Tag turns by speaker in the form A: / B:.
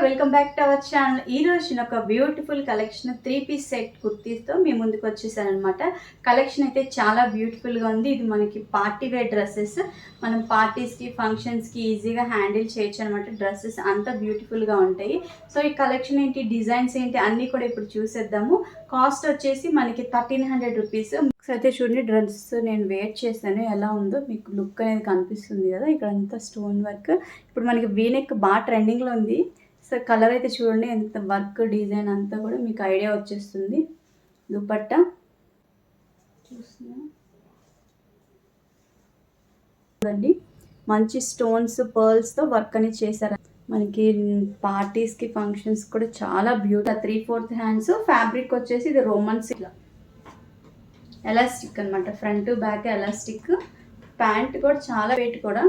A: Welcome back to our channel. ఈ రోజు నేను ఒక బ్యూటిఫుల్ కలెక్షన్ 3 పీస్ సెట్ కుర్తీస్తో మీ ముందుకు వచ్చేసాను అనమాట. కలెక్షన్ అయితే చాలా బ్యూటిఫుల్గా ఉంది. ఇది మనకి పార్టీ వేర్ డ్రెస్సెస్. మనం పార్టీస్కి ఫంక్షన్స్కి ఈజీగా హ్యాండిల్ చేయొచ్చు అనమాట. డ్రెస్సెస్ అంతా బ్యూటిఫుల్గా ఉంటాయి. సో ఈ కలెక్షన్ ఏంటి, డిజైన్స్ ఏంటి అన్నీ కూడా ఇప్పుడు చూసేద్దాము. కాస్ట్ వచ్చేసి మనకి 1300 రూపీస్. అయితే చూడండి, డ్రెస్ నేను వేర్ చేశాను, ఎలా ఉందో మీకు లుక్ అనేది కనిపిస్తుంది కదా. ఇక్కడ అంతా స్టోన్ వర్క్. ఇప్పుడు మనకి వీనెక్ బాగా ట్రెండింగ్లో ఉంది. సో కలర్ అయితే చూడండి, ఎంత వర్క్ డిజైన్ అంతా కూడా మీకు ఐడియా వచ్చేస్తుంది. దుపట్టా చూడండి, మంచి స్టోన్స్ పర్ల్స్తో వర్క్ అనేది చేశారు. మనకి పార్టీస్కి ఫంక్షన్స్ కూడా చాలా బ్యూటిఫుల్. 3/4 హ్యాండ్స్. ఫ్యాబ్రిక్ వచ్చేసి ఇది రోమన్ సిల్క్ ఎలాస్టిక్ అనమాట. Front back elastic. ప్యాంట్ కూడా చాలా వెయిట్ కూడా